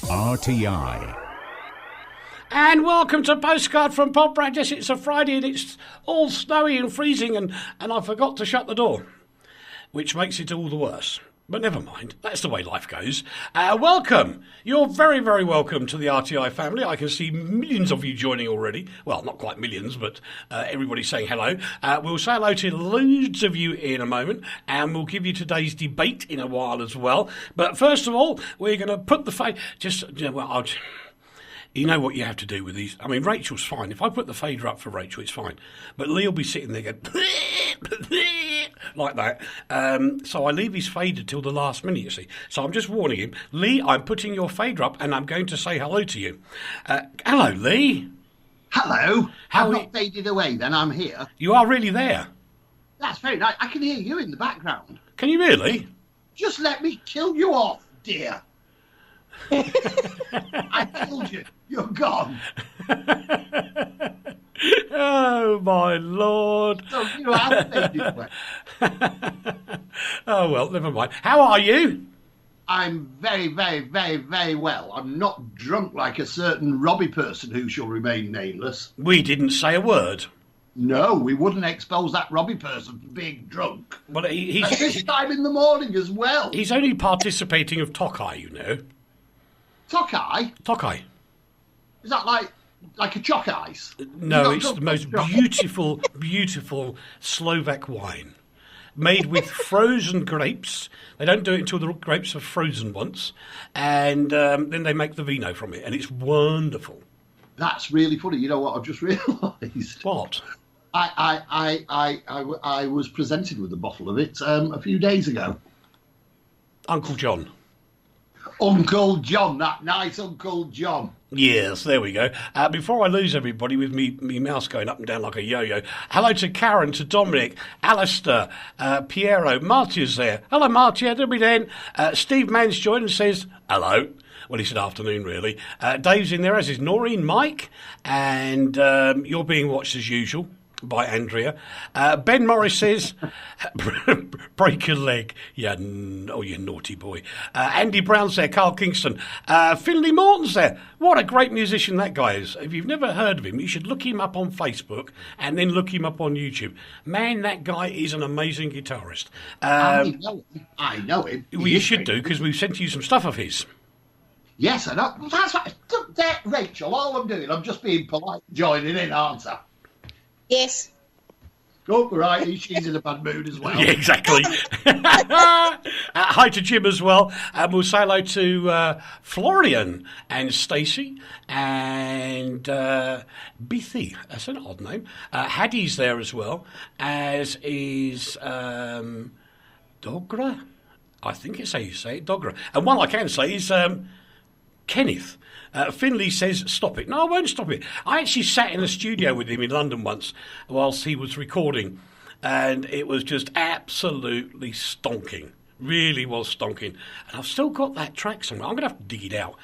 RTI. And welcome to Postcard from Poprad. Yes, it's a Friday and it's all snowy and freezing and I forgot to shut the door, which makes it all the worse. But never mind, that's the way life goes. Welcome. You're very, very welcome to the RTI family. I can see millions of you joining already. Well, not quite millions, but everybody's saying hello. We'll say hello to loads of you in a moment, and we'll give you today's debate in a while as well. But first of all, we're going to put the you know what you have to do with these. I mean, Rachel's fine. If I put the fader up for Rachel, it's fine. But Leigh will be sitting there going, like that. So I leave his fader till the last minute, you see. So I'm just warning him. Leigh, I'm putting your fader up and I'm going to say hello to you. Hello, Leigh. Hello. I've not faded away then, I'm here. You are really there? That's very nice. I can hear you in the background. Can you really? Just let me kill you off, dear. I killed you. You're gone. Oh, my Lord. So you have faded away. Oh, well, never mind. How are you? I'm very, very, very, very well. I'm not drunk like a certain Robbie person who shall remain nameless. We didn't say a word. No, we wouldn't expose that Robbie person for being drunk. Well, he's at this time in the morning as well. He's only participating of Tokai, you know. Tokai? Tokai. Is that like a chalk ice? No, it's the most beautiful, beautiful Slovak wine. Made with frozen grapes. They don't do it until the grapes are frozen once. And then they make the vino from it. And it's wonderful. That's really funny. You know what I've just realised? What? I was presented with a bottle of it a few days ago. Uncle John. Uncle John, that nice Uncle John. Yes, there we go. Before I lose everybody with me mouse going up and down like a yo-yo, hello to Karen, to Dominic, Alistair, Piero, Martia's there. Hello, Martia, don't be then. Steve Mann's joined and says, hello. Well, he said afternoon, really. Dave's in there, as is Noreen, Mike, and you're being watched as usual by Andrea. Ben Morris says, break a leg. Yeah, oh, you naughty boy. Andy Brown's there, Carl Kingston. Finley Morton's there. What a great musician that guy is. If you've never heard of him, you should look him up on Facebook and then look him up on YouTube. Man, that guy is an amazing guitarist. I know him. Well, you should do, because we've sent you some stuff of his. Yes, I know. That's right. Rachel, all I'm doing, I'm just being polite, joining in, aren't I? Yes. Oh, right, she's in a bad mood as well. Yeah, exactly. Hi to Jim as well. We'll say hello to Florian and Stacey and Bithi. That's an odd name. Hattie's there as well, as is Dogra. I think it's how you say it, Dogra. And one I can say is Kenneth. Finley says, stop it. No, I won't stop it. I actually sat in a studio with him in London once whilst he was recording, and it was just absolutely stonking. Really was stonking. And I've still got that track somewhere. I'm going to have to dig it out,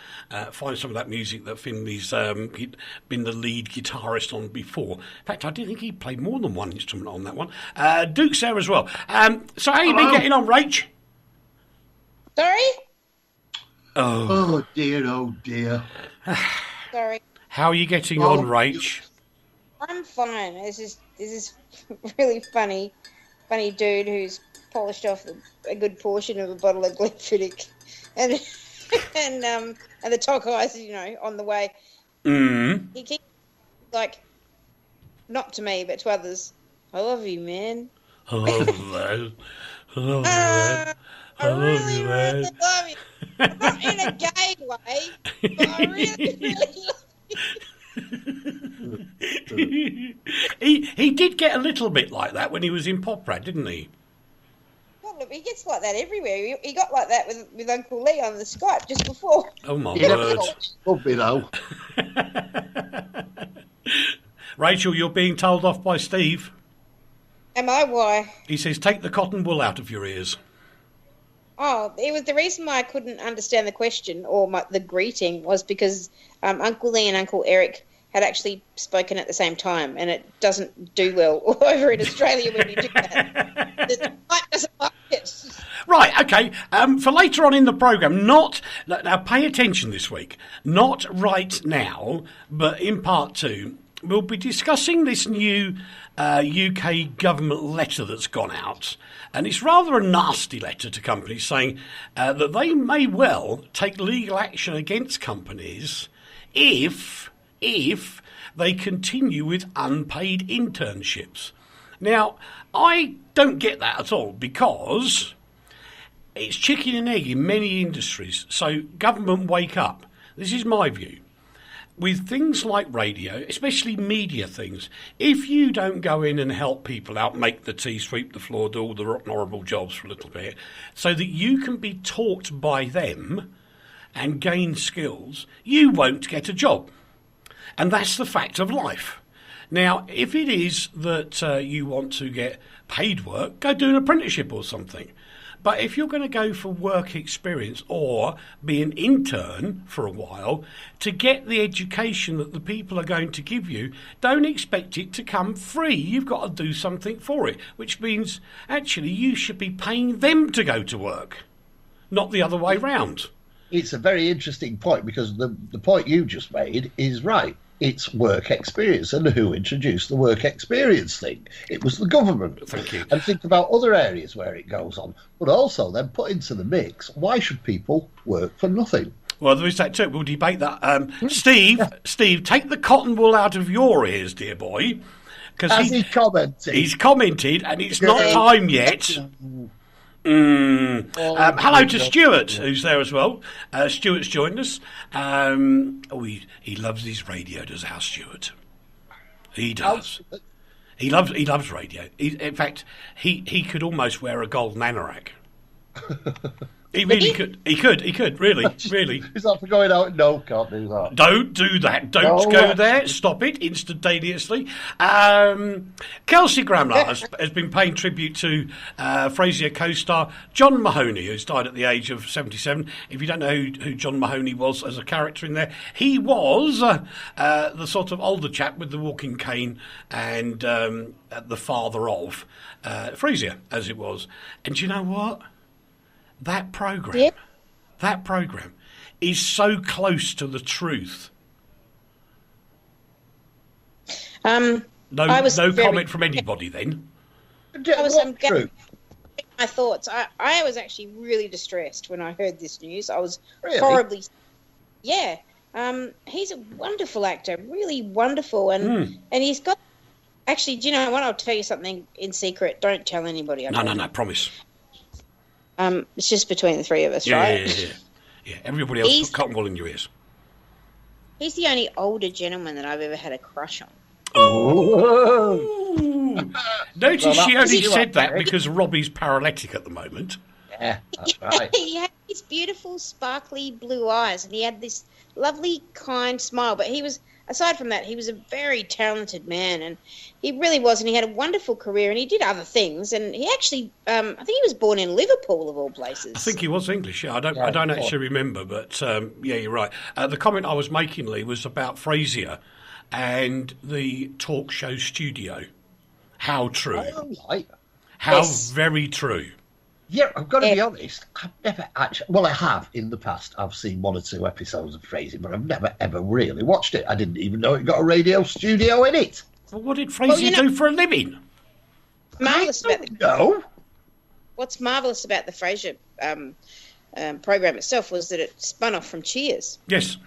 find some of that music that Finley's been the lead guitarist on before. In fact, I did think he played more than one instrument on that one. Duke's there as well. So how you been getting on, Rach? Sorry? Oh dear, oh dear. Sorry. How are you getting on, Rach? I'm fine. This is really funny dude who's polished off a good portion of a bottle of Glenfiddich, and the Tokai's, you know, on the way. Mm. He keeps not to me but to others. I love you, man. I love you, man. I love you, man. I love you, man. Really love you. Not in a gay way, but I really, really love you. He did get a little bit like that when he was in Poprad, didn't he? Well, look, he gets like that everywhere. He got like that with Uncle Leigh on the Skype just before. Oh, my word. Love me, though. Rachel, you're being told off by Steve. Am I? Why? He says, take the cotton wool out of your ears. Oh, it was the reason why I couldn't understand the question or the greeting was because Uncle Leigh and Uncle Eric had actually spoken at the same time, and it doesn't do well over in Australia when you do that. The mic doesn't like it. Right, okay. For later on in the programme, now pay attention this week, not right now, but in part 2, we'll be discussing this new UK government letter that's gone out. And it's rather a nasty letter to companies saying that they may well take legal action against companies if they continue with unpaid internships. Now, I don't get that at all, because it's chicken and egg in many industries. So government, wake up. This is my view. With things like radio, especially media things, if you don't go in and help people out, make the tea, sweep the floor, do all the rotten, horrible jobs for a little bit, so that you can be taught by them and gain skills, you won't get a job. And that's the fact of life. Now, if it is that you want to get paid work, go do an apprenticeship or something. But if you're going to go for work experience or be an intern for a while to get the education that the people are going to give you, don't expect it to come free. You've got to do something for it, which means actually you should be paying them to go to work, not the other way round. It's a very interesting point, because the point you just made is right. It's work experience, and who introduced the work experience thing? It was the government. Thank you. And think about other areas where it goes on. But also then put into the mix, why should people work for nothing? Well, there is that too. We'll debate that. Steve, take the cotton wool out of your ears, dear boy. Has he commented? He's commented, and it's not time yet. Hello to Stuart, who's there as well. Stuart's joined us. He loves his radio, does our Stuart? He does. He loves radio. In fact, he could almost wear a golden anorak. He really could. He could. Really. Is that for going out? No, can't do that. Don't do that. Don't go there. Stop it instantaneously. Kelsey Gramler has been paying tribute to Frasier co-star John Mahoney, who's died at the age of 77. If you don't know who John Mahoney was as a character in there, he was the sort of older chap with the walking cane and the father of Frasier, as it was. And do you know what? That programme is so close to the truth. No comment from anybody then. True. My thoughts. I was actually really distressed when I heard this news. I was really? horribly... Yeah. He's a wonderful actor, really wonderful. And he's got... Actually, do you know what? I'll tell you something in secret. Don't tell anybody. No, promise. It's just between the three of us, right? Yeah. Everybody else put cotton wool in your ears. He's the only older gentleman that I've ever had a crush on. Oh! Notice she only said that because Robbie's paralytic at the moment. Yeah, that's right. He had these beautiful, sparkly blue eyes, and he had this lovely, kind smile. But he was, aside from that, he was a very talented man, and he really was. And he had a wonderful career, and he did other things. And he actually, I think he was born in Liverpool, of all places. I think he was English. Yeah, I don't actually remember, but yeah, you're right. The comment I was making, Leigh, was about Frasier and the talk show studio. How true? How very true. Yeah, I've got to be honest. I've never actually... Well, I have in the past. I've seen 1 or 2 episodes of Frasier, but I've never, ever really watched it. I didn't even know it got a radio studio in it. Well, what did Frasier do for a living? Marvellous about What's marvellous about the Frasier program itself was that it spun off from Cheers. Yes.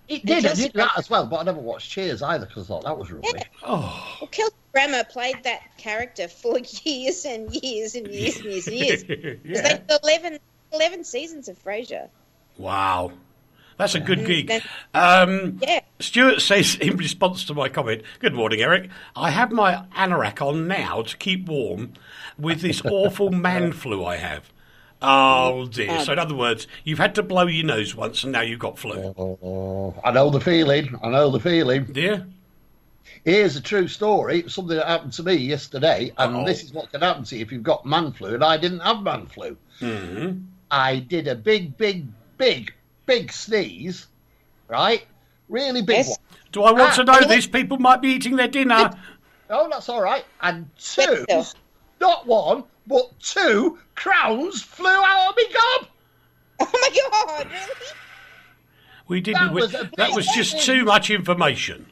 It did. I did that as well, but I never watched Cheers either because I thought that was rubbish. Yeah. Oh. Well, Kelsey Grammer played that character for years and years and years and years and years. Yeah. They did 11 seasons of Frasier. Wow. That's a good gig. Yeah. Stuart says in response to my comment, "Good morning, Eric. I have my anorak on now to keep warm with this awful man flu I have." Oh, dear. So, in other words, you've had to blow your nose once and now you've got flu. Oh, I know the feeling. Dear? Here's a true story. Something that happened to me yesterday, and this is what can happen to you if you've got man flu, and I didn't have man flu. Mm-hmm. I did a big sneeze, right? Really big one. Do I want to know this? People might be eating their dinner. Oh, that's all right. And 2, not 1, but 2 crowns flew out of me gob. Oh my God! Really? We didn't. That was just too much information.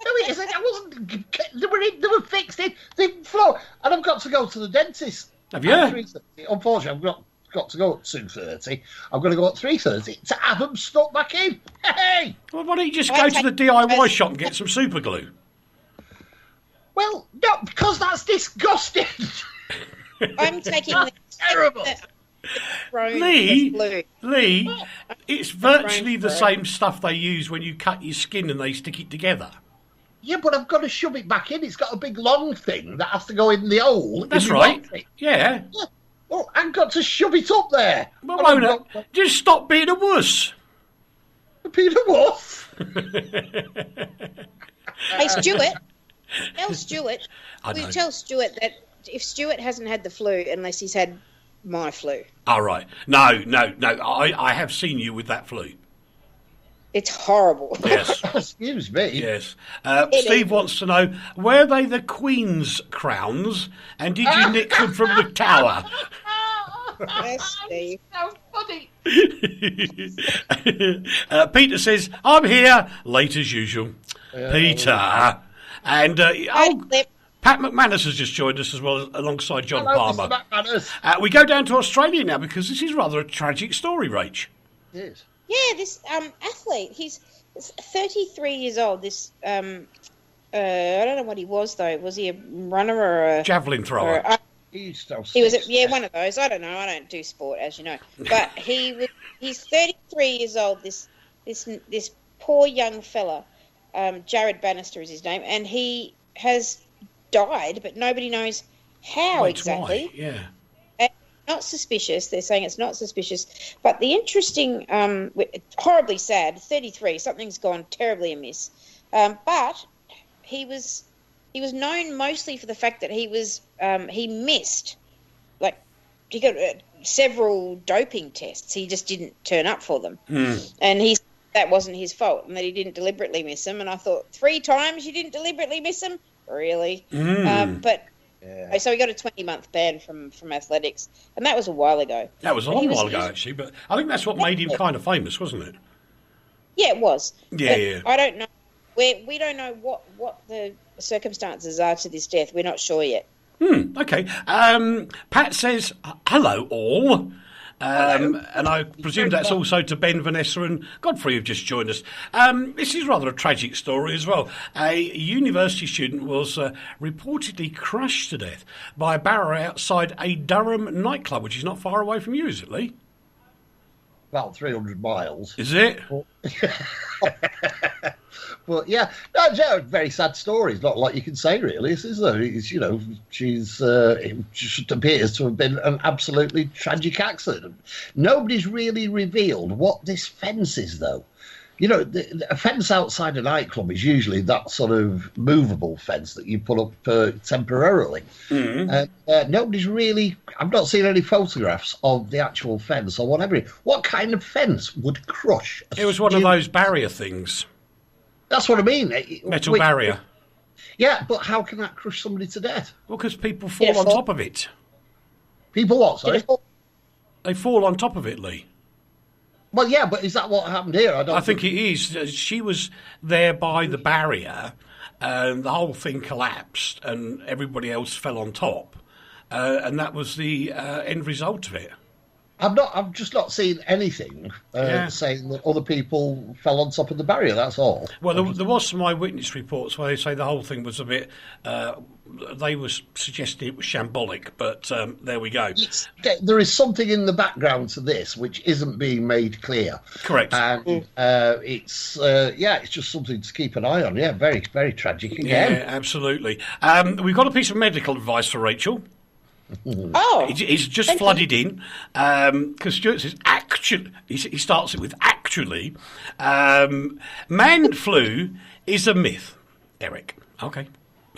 No, it isn't. I wasn't. They were fixed in. They flew, and I've got to go to the dentist. Have you? Unfortunately, I've got to go at 2:30. I'm going to go at 3:30 to have them stuck back in. Hey! Well, why don't you just go to the DIY shop and get some super glue? Well, no, because that's disgusting. I'm taking the terrible. Leigh, it's virtually the same stuff they use when you cut your skin and they stick it together. Yeah, but I've got to shove it back in. It's got a big long thing that has to go in the hole. That's right. Yeah. Well, I've got to shove it up there. Well, just stop being a wuss. Being a wuss? Hey, Stuart. Tell Stuart. Will you tell Stuart that if Stuart hasn't had the flu unless he's had my flu. All right. No. I have seen you with that flu. It's horrible. Yes. Excuse me. Yes. Steve wants to know, were they the Queen's crowns and did you nick them from the tower? Yes, Steve. So funny. Peter says, I'm here, late as usual. Peter. And Pat McManus has just joined us as well, alongside John Palmer. We go down to Australia now because this is rather a tragic story, Rach. It is. Yeah, this athlete, he's 33 years old. This I don't know what he was though. Was he a runner or a javelin thrower? He was one of those. I don't know. I don't do sport, as you know. But he's 33 years old. This poor young fella, Jared Bannister is his name, and he has died, but nobody knows how exactly. Why? Yeah. Not suspicious. They're saying it's not suspicious. But the interesting, horribly sad, 33, something's gone terribly amiss. But he was known mostly for the fact that he missed, like, he got several doping tests. He just didn't turn up for them. And that wasn't his fault, and that he didn't deliberately miss them. And I thought, 3 times you didn't deliberately miss them? Really? But... Yeah. So he got a 20-month ban from athletics, and that was a while ago. That was a long while ago, actually, but I think that's what made him kind of famous, wasn't it? Yeah, it was. Yeah. I don't know. We don't know what the circumstances are to this death. We're not sure yet. Okay. Pat says, hello, all. And I presume that's also to Ben, Vanessa and Godfrey who've just joined us. This is rather a tragic story as well. A university student was reportedly crushed to death by a barrier outside a Durham nightclub, which is not far away from you, is it, Leigh? About 300 miles. Is it? But yeah, no, very sad story. It's not like you can say, really, is there? It's, it just appears to have been an absolutely tragic accident. Nobody's really revealed what this fence is, though. You know, a fence outside a nightclub is usually that sort of movable fence that you put up temporarily. Nobody's really... I've not seen any photographs of the actual fence or whatever. What kind of fence would crush? It was one of those barrier things. That's what I mean. Metal barrier. Yeah, but how can that crush somebody to death? Well, because people fall on top of it. People what, sorry? They fall on top of it, Leigh. Well, yeah, but is that what happened here? I think it is. She was there by the barrier, and the whole thing collapsed, and everybody else fell on top, and that was the end result of it. I've just not seen anything saying that other people fell on top of the barrier. That's all. Well, there was some eyewitness reports where they say the whole thing was a bit. They were suggesting it was shambolic, but there we go. There is something in the background to this which isn't being made clear. Correct. And it's just something to keep an eye on. Yeah, very, very tragic again. Yeah, absolutely. We've got a piece of medical advice for Rachel. Oh, he's just flooded in because Stuart says actually. He starts it with actually. Man flu is a myth, Eric. Okay,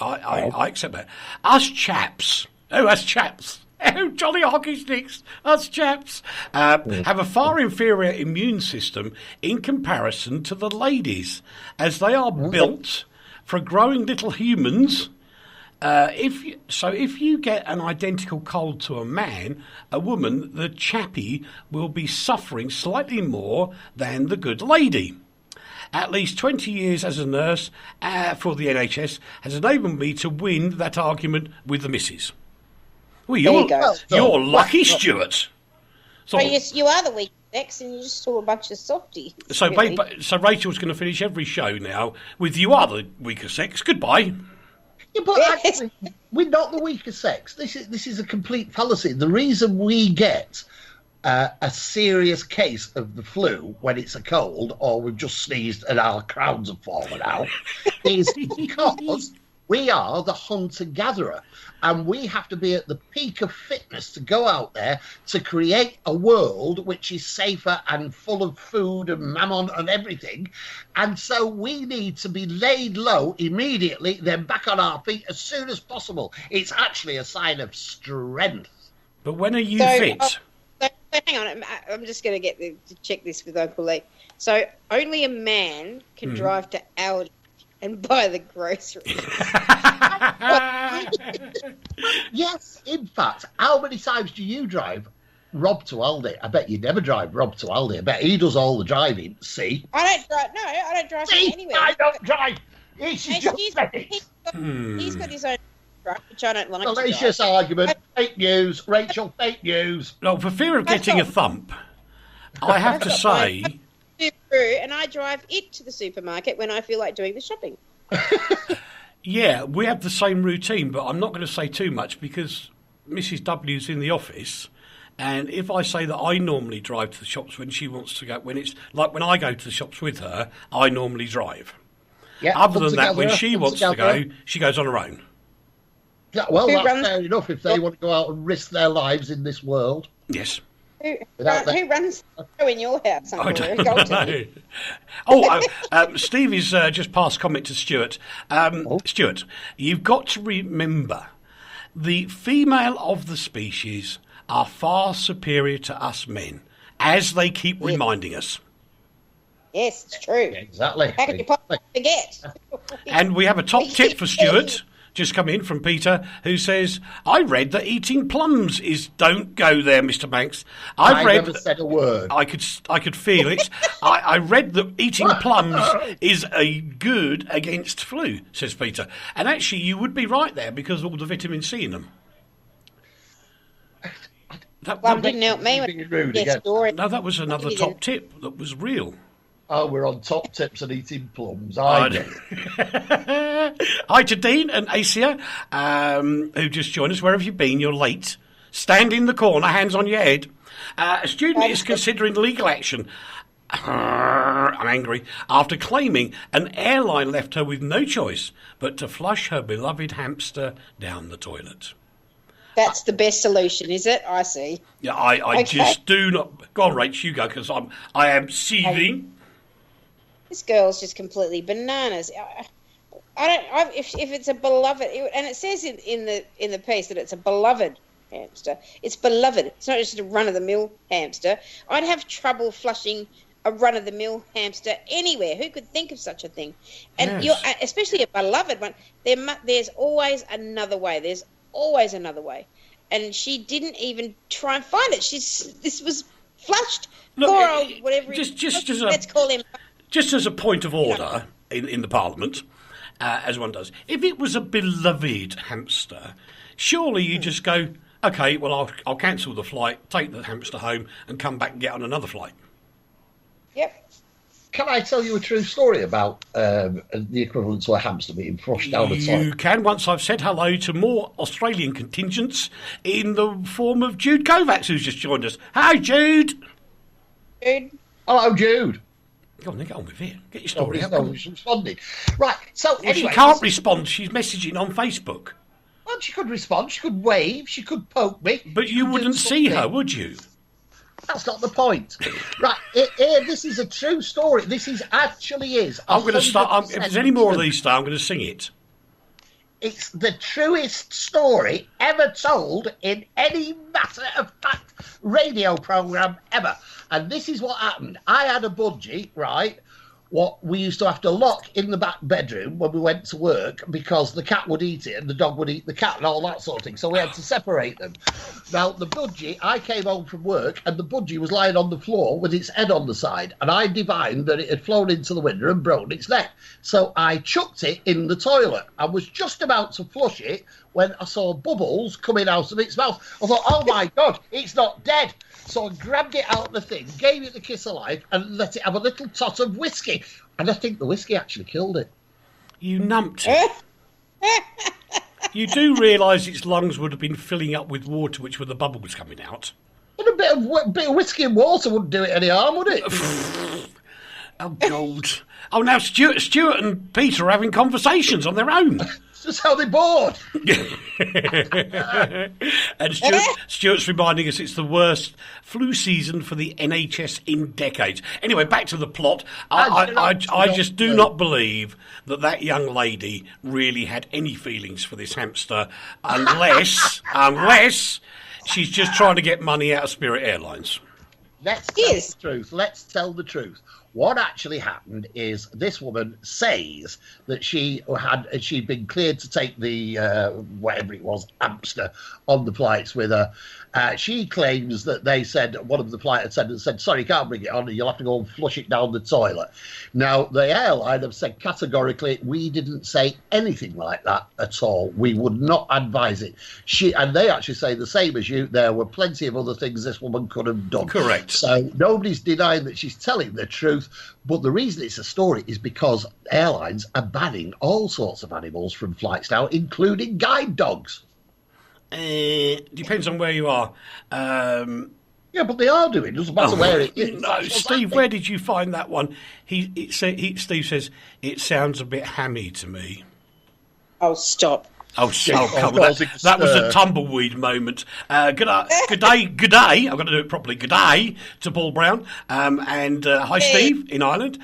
I accept that. Us chaps. Oh, jolly hockey sticks, us chaps, have a far inferior immune system in comparison to the ladies, as they are built for growing little humans. If you get an identical cold to a man, a woman, the chappie will be suffering slightly more than the good lady. At least 20 years as a nurse for the NHS has enabled me to win that argument with the missus. Well, you're lucky, Stuart. So yes, you are the weak sex, and you're just all a bunch of softies. So Rachel's going to finish every show now with "You are the weaker sex." Goodbye. Yeah, but actually, we're not the weaker sex. This is a complete fallacy. The reason we get a serious case of the flu when it's a cold, or we've just sneezed and our crowns have fallen out, is because we are the hunter-gatherer. And we have to be at the peak of fitness to go out there to create a world which is safer and full of food and mammon and everything. And so we need to be laid low immediately, then back on our feet as soon as possible. It's actually a sign of strength. But when are you fit? So hang on, I'm just going to check this with Uncle Leigh. So only a man can drive to Aldi and buy the groceries. Yes, in fact, how many times do you drive Rob to Aldi? I bet you never drive Rob to Aldi. I bet he does all the driving. See? I don't drive anywhere. I don't drive. He's got his own truck, which I don't like. Malicious argument. Fake news. Rachel, fake news. No, for fear of getting a thump, I have to say... And I drive it to the supermarket when I feel like doing the shopping. Yeah, we have the same routine, but I'm not going to say too much because Mrs. W's in the office, and if I say that I normally drive to the shops when she wants to go, when it's like when I go to the shops with her, I normally drive. Yeah, other than that, when she wants to go, she goes on her own. Yeah, well, that's fair enough if they want to go out and risk their lives in this world. Yes. Who runs the show in your house? I don't know. Steve is just passed comment to Stuart. Stuart, you've got to remember the female of the species are far superior to us men, as they keep reminding us. Yes, it's true. Yeah, exactly. How could you possibly forget? And we have a top tip for Stuart. Just come in from Peter, who says, I read that eating plums is... Don't go there, Mr. Banks. I never said a word. I could feel it. I read that eating plums is a good against flu, says Peter. And actually, you would be right there because of all the vitamin C in them. Plum didn't help me. No, that was another top tip that was real. Oh, we're on top tips and eating plums. Hi to Dean and Asia, who just joined us. Where have you been? You're late. Stand in the corner, hands on your head. A student is considering legal action. I'm angry. After claiming an airline left her with no choice but to flush her beloved hamster down the toilet. That's the best solution, is it? I see. Yeah, I just do not... Go on, Rach, you go, because I am seething. This girl's just completely bananas. If it's a beloved, and it says in the piece that it's a beloved hamster. It's beloved. It's not just a run-of-the-mill hamster. I'd have trouble flushing a run-of-the-mill hamster anywhere. Who could think of such a thing? And yes. Especially a beloved one. There's always another way. There's always another way. And she didn't even try and find it. This was flushed. Look, poor old whatever. Let's call him. Just as a point of order in the Parliament, as one does, if it was a beloved hamster, surely you just go, OK, well, I'll cancel the flight, take the hamster home and come back and get on another flight. Yep. Can I tell you a true story about the equivalent to a hamster being flushed down the toilet? You can, once I've said hello to more Australian contingents in the form of Jude Kovacs, who's just joined us. Hi, Jude. Jude. Hello, Jude. Go on, then, get on with it. Get your story out. She's responding. Right, so anyway... She can't respond. She's messaging on Facebook. Well, she could respond. She could wave. She could poke me. But you wouldn't see her, would you? That's not the point. Right, this is a true story. This actually is. I'm going to start... if there's any more of these, I'm going to sing it. It's the truest story ever told in any matter of fact radio programme ever. And this is what happened. I had a budgie, right, what we used to have to lock in the back bedroom when we went to work because the cat would eat it and the dog would eat the cat and all that sort of thing. So we had to separate them. Now, the budgie, I came home from work and the budgie was lying on the floor with its head on the side. And I divined that it had flown into the window and broken its neck. So I chucked it in the toilet. I was just about to flush it when I saw bubbles coming out of its mouth. I thought, oh my God, it's not dead. So I grabbed it out of the thing, gave it the kiss of life, and let it have a little tot of whiskey. And I think the whiskey actually killed it. You numped it. You do realise its lungs would have been filling up with water, which were the bubbles coming out. But a bit of whiskey and water wouldn't do it any harm, would it? Oh, God. Oh, now Stuart and Peter are having conversations on their own. That's how they're bored. And Stuart's reminding us it's the worst flu season for the NHS in decades. Anyway, back to the plot. I just do not believe that young lady really had any feelings for this hamster unless she's just trying to get money out of Spirit Airlines. Let's tell the truth. Let's tell the truth. What actually happened is this woman says that she'd been cleared to take the whatever it was, hamster, on the flights with her. She claims that they said, one of the flight attendants said, sorry, you can't bring it on, you'll have to go and flush it down the toilet. Now, the airline have said categorically, we didn't say anything like that at all. We would not advise it. And they actually say the same as you, there were plenty of other things this woman could have done. Correct. So nobody's denying that she's telling the truth, but the reason it's a story is because airlines are banning all sorts of animals from flights now, including guide dogs. Depends on where you are. Yeah, but they are doing. It doesn't matter where it is. No, Steve, where did you find that one? Steve says it sounds a bit hammy to me. Oh, stop. Oh, come on. That was a tumbleweed moment. Good day. I've got to do it properly. Good day to Paul Brown. And hi, Steve, in Ireland.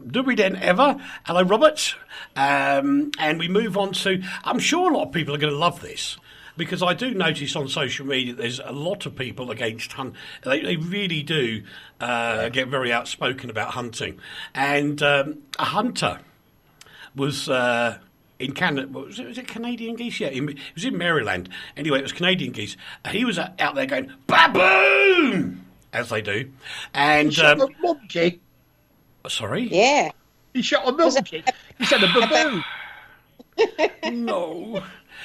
Do we then ever? Hello, Robert. And we move on to, I'm sure a lot of people are going to love this, because I do notice on social media there's a lot of people against hunting. They really do get very outspoken about hunting. And a hunter was in Canada. Was it Canadian geese? Yeah, it was in Maryland. Anyway, it was Canadian geese. He was out there going, baboon! As they do. And he shot a monkey. Sorry? Yeah. He shot a monkey. He said a baboon. No.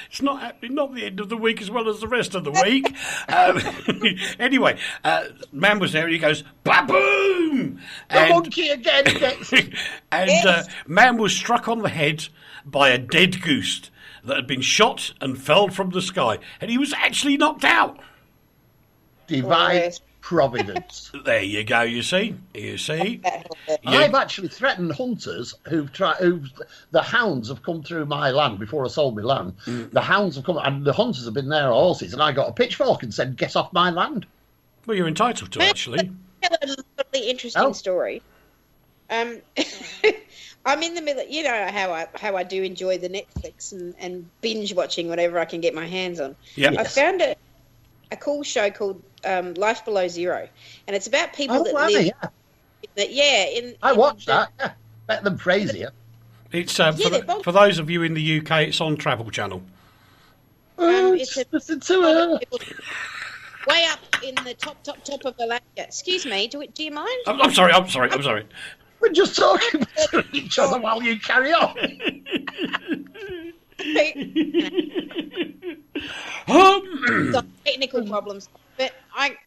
It's not happening, not the end of the week as well as the rest of the week. Anyway, man was there and he goes, baboom! The monkey again. And man was struck on the head by a dead goose that had been shot and fell from the sky. And he was actually knocked out. Divine providence. There you go, you see. I've actually threatened hunters the hounds have come through my land before I sold my land. The hounds have come, and the hunters have been there on horses, and I got a pitchfork and said, get off my land. Well, you're entitled to, actually. I have a really interesting story. I'm in the middle, you know how I do enjoy the Netflix and binge watching whatever I can get my hands on. Yeah. I found a cool show called Life Below Zero, and it's about people that live. I watched that. Yeah, better than Frasier. It's for those of you in the UK, it's on Travel Channel. Listen to her. Way up in the top of Alaska. Excuse me. Do you mind? I'm sorry. We're just talking to each other while you carry on. Technical problems, but I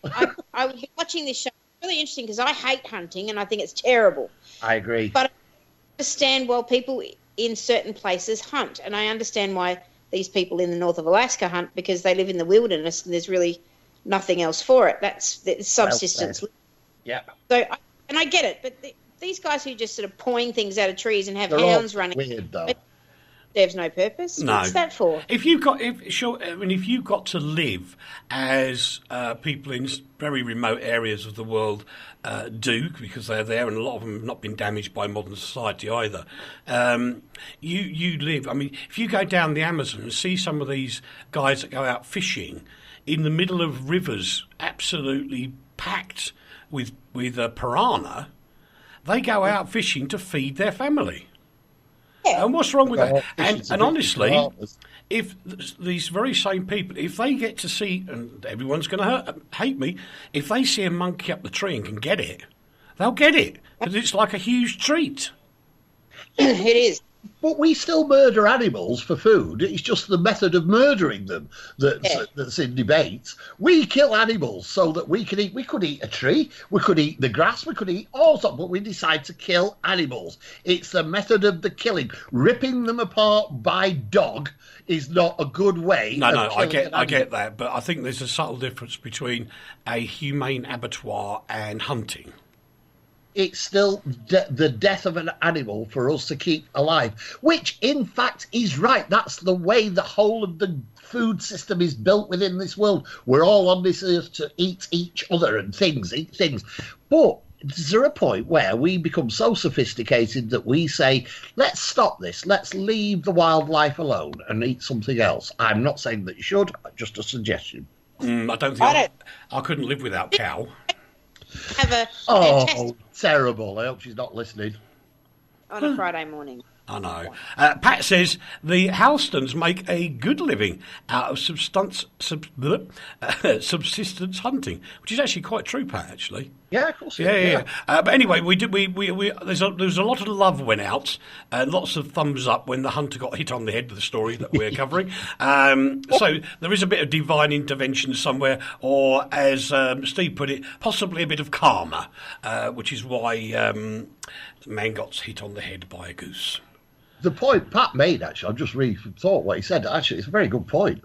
will be watching this show. It's really interesting because I hate hunting and I think it's terrible. I agree. But I understand why people in certain places hunt, and I understand why these people in the north of Alaska hunt, because they live in the wilderness and there's really nothing else for it. That's subsistence. Yeah. So I get it, but these guys who just sort of pawing things out of trees and have hounds running. Weird though. serves no purpose. No. What's that for? If you've got to live as people in very remote areas of the world do, because they're there, and a lot of them have not been damaged by modern society either. You live. I mean, if you go down the Amazon and see some of these guys that go out fishing in the middle of rivers, absolutely packed with piranha, they go out fishing to feed their family. Yeah. And what's wrong with that? And honestly, if these very same people, if they get to see, and everyone's going to hate me, if they see a monkey up the tree and can get it, they'll get it, because it's like a huge treat. It is. But we still murder animals for food. It's just the method of murdering them that's in debate. We kill animals so that we can eat. We could eat a tree. We could eat the grass. We could eat all sorts. But we decide to kill animals. It's the method of the killing. Ripping them apart by dog is not a good way. No, I get that. But I think there's a subtle difference between a humane abattoir and hunting. It's still the death of an animal for us to keep alive, which in fact is right. That's the way the whole of the food system is built within this world. We're all on this earth to eat each other and eat things. But is there a point where we become so sophisticated that we say, let's stop this, let's leave the wildlife alone and eat something else? I'm not saying that you should, just a suggestion. I don't think I couldn't live without cow. Terrible. I hope she's not listening. On a Friday morning. I know. Pat says the Halstons make a good living out of subsistence hunting, which is actually quite true, Pat. Actually, yeah, of course. Yeah. But anyway, there's a lot of love went out, lots of thumbs up when the hunter got hit on the head with the story that we're covering. So there is a bit of divine intervention somewhere, or as Steve put it, possibly a bit of karma, which is why the man got hit on the head by a goose. The point Pat made, actually, I've just really thought what he said. Actually, it's a very good point.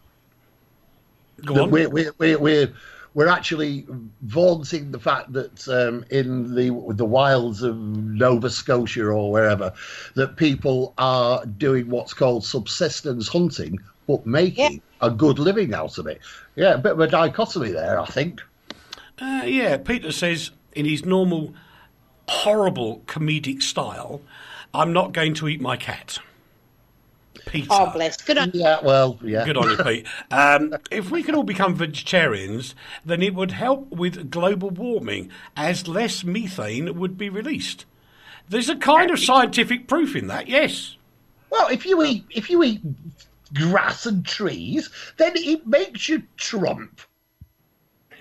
Go on. We're actually vaunting the fact that in the wilds of Nova Scotia or wherever, that people are doing what's called subsistence hunting, but making a good living out of it. Yeah, a bit of a dichotomy there, I think. Peter says in his normal, horrible comedic style, I'm not going to eat my cat. Peter. Oh, bless. Good on you. Yeah. Good on you, Pete. If we could all become vegetarians, then it would help with global warming, as less methane would be released. There's a kind of scientific proof in that, yes. Well, if you eat grass and trees, then it makes you Trump.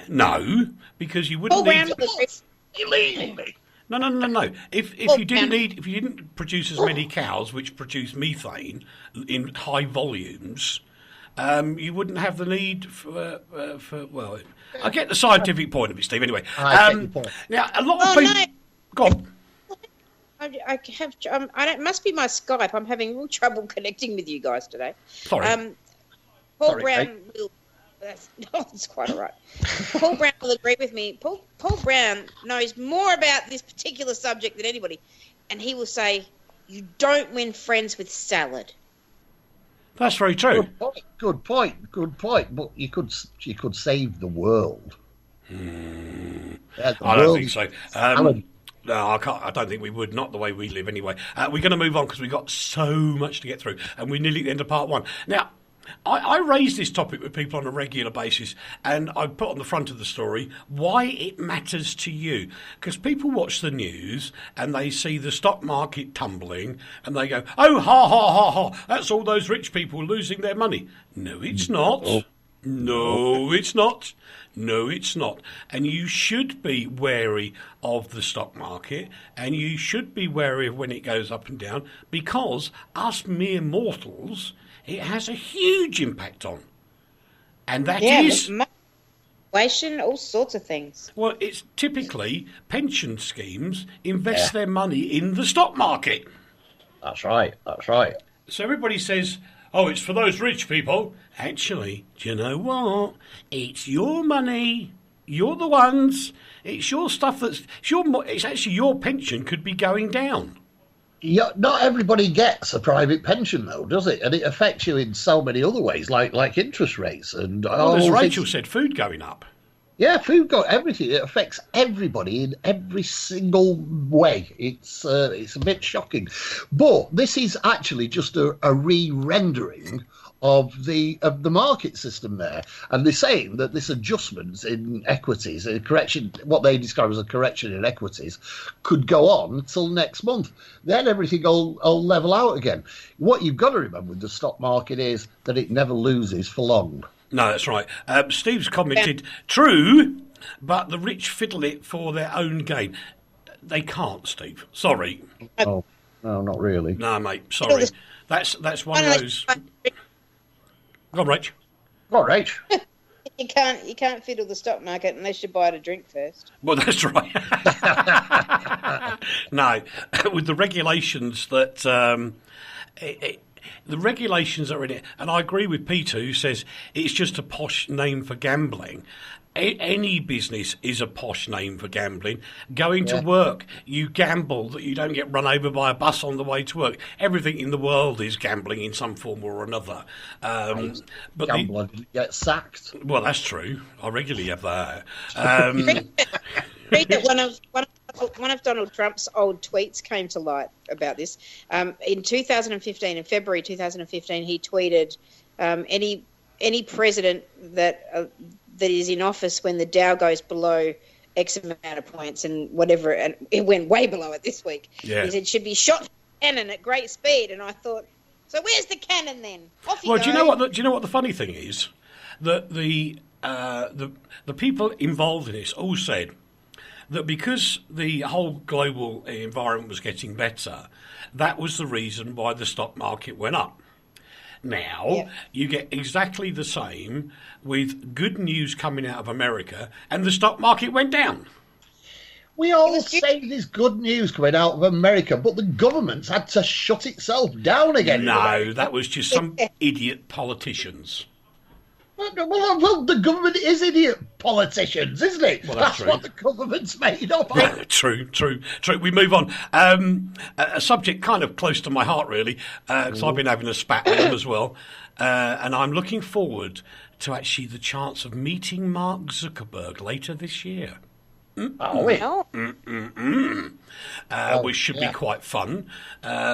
No, because you wouldn't need... Illegally. No. If you didn't produce as many cows which produce methane in high volumes, you wouldn't have the need for I get the scientific point of it, Steve. Anyway, I get your point. Now a lot of people. No. Go on. It must be my Skype. I'm having real trouble connecting with you guys today. Sorry. Paul Brown will. That's quite all right. Paul Brown will agree with me. Paul Brown knows more about this particular subject than anybody, and he will say, "You don't win friends with salad." That's very true. Good point. But you could save the world. I don't think so. No, I can't. I don't think we would. Not the way we live, anyway. We're going to move on because we've got so much to get through, and we're nearly at the end of part one. Now, I raise this topic with people on a regular basis, and I put on the front of the story why it matters to you. Because people watch the news and they see the stock market tumbling and they go, oh, ha, ha, ha, ha, that's all those rich people losing their money. No, it's not. No, it's not. No, it's not. And you should be wary of the stock market, and you should be wary of when it goes up and down, because us mere mortals, it has a huge impact on. And that is... inflation, all sorts of things. Well, it's typically pension schemes invest their money in the stock market. That's right. So everybody says, oh, it's for those rich people. Actually, do you know what? It's your money. You're the ones. It's your stuff it's actually your pension could be going down. Yeah, not everybody gets a private pension, though, does it? And it affects you in so many other ways, like interest rates and. Well, as Rachel said, food going up. Yeah, food got everything. It affects everybody in every single way. It's a bit shocking, but this is actually just a re-rendering of the market system there, and they're saying that this adjustment in equities, a correction, what they describe as a correction in equities, could go on till next month. Then everything will level out again. What you've got to remember with the stock market is that it never loses for long. No, that's right. Steve's commented, true, but the rich fiddle it for their own gain. They can't, Steve. Sorry. Oh, no, not really. No, mate, sorry. That's one of those... Go on, Rach. Go on, Rach. You can't fiddle the stock market unless you buy it a drink first. Well, that's right. No, with the regulations that... the regulations are in it, and I agree with Peter, who says it's just a posh name for gambling. Any business is a posh name for gambling. Going to work, you gamble that you don't get run over by a bus on the way to work. Everything in the world is gambling in some form or another. But gambler gets sacked. Well, that's true. I regularly have that. Read that one of Donald Trump's old tweets came to light about this. In 2015, in February 2015, he tweeted, any president that is in office when the Dow goes below X amount of points and whatever, and it went way below it this week. Yeah. He said should be shot with a cannon at great speed, and I thought, so where's the cannon then? Off you go. Do you know what the funny thing is? That the people involved in this all said that because the whole global environment was getting better, that was the reason why the stock market went up. Now, you get exactly the same with good news coming out of America, and the stock market went down. We all say there's good news coming out of America, but the government's had to shut itself down again. No, that was just some idiot politicians. Well, the government is idiot politicians, isn't it? Well, that's what the government's made up of. True. We move on. A subject kind of close to my heart, really, because I've been having a spat with them as well. And I'm looking forward to actually the chance of meeting Mark Zuckerberg later this year. Which should be quite fun,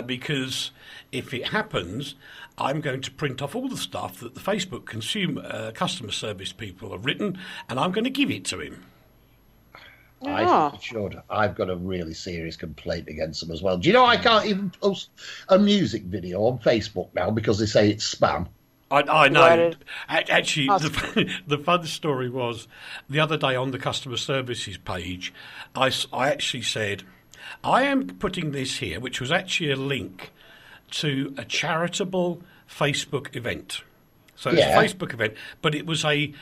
because if it happens, I'm going to print off all the stuff that the Facebook customer service people have written, and I'm going to give it to him. I think you should. I've got a really serious complaint against them as well. Do you know I can't even post a music video on Facebook now because they say it's spam? I know. Actually, the fun story was the other day on the customer services page, I actually said, I am putting this here, which was actually a link to a charitable Facebook event. So it's a Facebook event, but it was a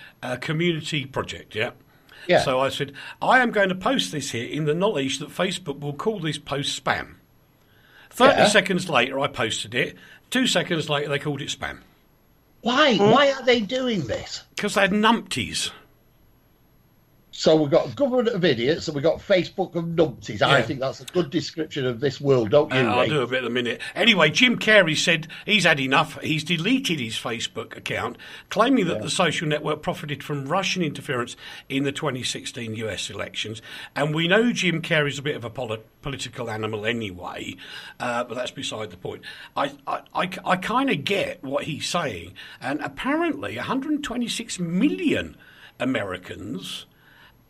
community project, yeah? So I said, I am going to post this here in the knowledge that Facebook will call this post spam. 30 seconds later, I posted it. 2 seconds later, they called it spam. Why? Why are they doing this? Because they're numpties. So we've got government of idiots and we've got Facebook of numpties. Yeah. I think that's a good description of this world, don't you, I'll do a bit in a minute. Anyway, Jim Carrey said he's had enough. He's deleted his Facebook account, claiming that the social network profited from Russian interference in the 2016 US elections. And we know Jim Carrey's a bit of a political animal anyway, but that's beside the point. I kind of get what he's saying. And apparently 126 million Americans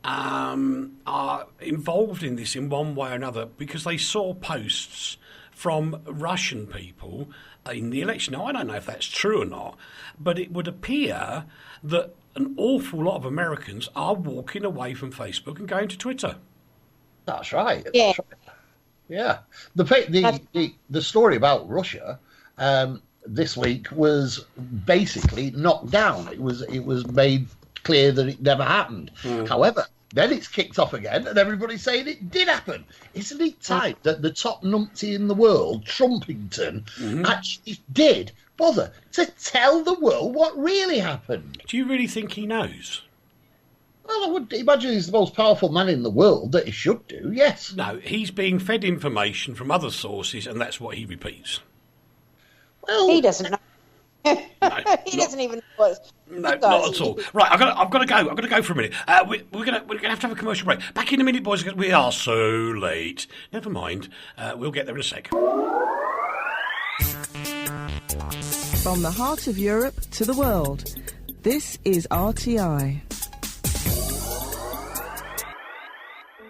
are involved in this in one way or another because they saw posts from Russian people in the election. Now, I don't know if that's true or not, but it would appear that an awful lot of Americans are walking away from Facebook and going to Twitter. That's right. Yeah. That's right. Yeah. The story about Russia this week was basically knocked down. It was made clear that it never happened. However, then it's kicked off again and everybody's saying it did happen. Isn't it time that the top numpty in the world, Trumpington, actually did bother to tell the world what really happened? Do you really think he knows? Well, I would imagine he's the most powerful man in the world, that he should do, yes. No, he's being fed information from other sources, and that's what he repeats. Well, He doesn't know. No, He doesn't even know what. No, not at all. Right, I've got to go. I've got to go for a minute. We're gonna have to have a commercial break. Back in a minute, boys, because we are so late. Never mind. We'll get there in a sec. From the heart of Europe to the world, this is RTI.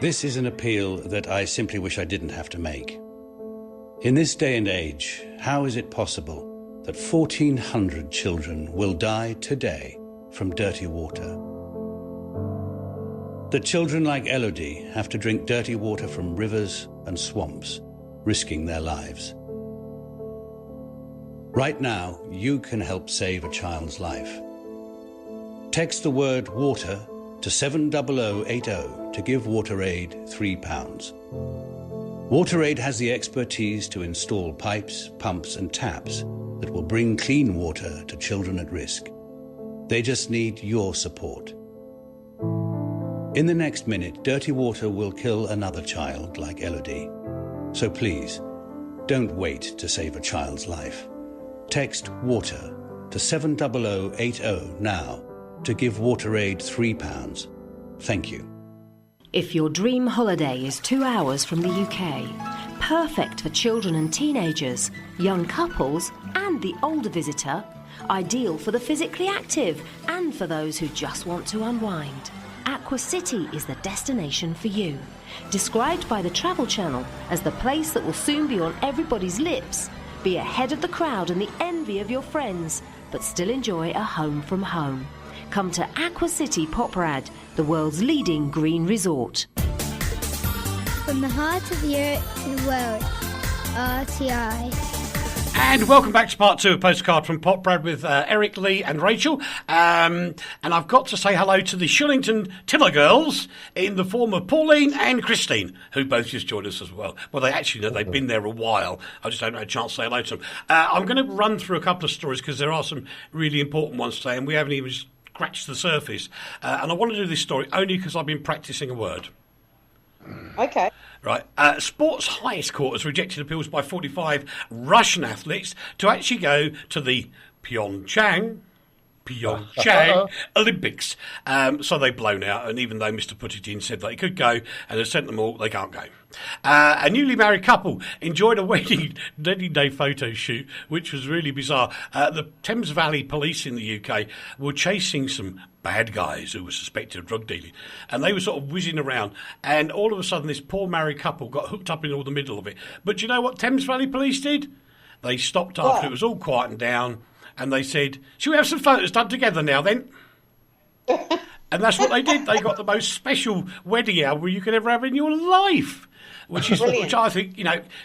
This is an appeal that I simply wish I didn't have to make. In this day and age, how is it possible that 1,400 children will die today from dirty water? That children like Elodie have to drink dirty water from rivers and swamps, risking their lives. Right now, you can help save a child's life. Text the word water to 70080 to give WaterAid £3. WaterAid has the expertise to install pipes, pumps and taps that will bring clean water to children at risk. They just need your support. In the next minute, dirty water will kill another child like Elodie. So please, don't wait to save a child's life. Text WATER to 70080 now to give WaterAid £3. Thank you. If your dream holiday is 2 hours from the UK, perfect for children and teenagers, young couples and the older visitor, ideal for the physically active and for those who just want to unwind, Aqua City is the destination for you. Described by the Travel Channel as the place that will soon be on everybody's lips, be ahead of the crowd and the envy of your friends, but still enjoy a home from home. Come to Aqua City Poprad, the world's leading green resort. From the heart of Europe to the world, RTI. And welcome back to part 2 of Postcard from Poprad with Eric, Leigh and Rachel. And I've got to say hello to the Shillington Tiller girls in the form of Pauline and Christine, who both just joined us as well. Well, they actually know they've been there a while. I just haven't had a chance to say hello to them. I'm going to run through a couple of stories because there are some really important ones today and we haven't even scratched the surface. And I want to do this story only because I've been practising a word. Okay. Right. Sports highest court has rejected appeals by 45 Russian athletes to actually go to the Pyeongchang Olympics. So they've blown out, and even though Mr. Putin said they could go and has sent them all, they can't go. A newly married couple enjoyed a wedding day photo shoot, which was really bizarre. The Thames Valley police in the UK were chasing some bad guys who were suspected of drug dealing, and they were sort of whizzing around, and all of a sudden this poor married couple got hooked up in all the middle of it. But do you know what Thames Valley police did? They stopped after it was all quietened down, and they said, "Shall we have some photos done together now then?" And that's what they did. They got the most special wedding album you could ever have in your life. Which I think,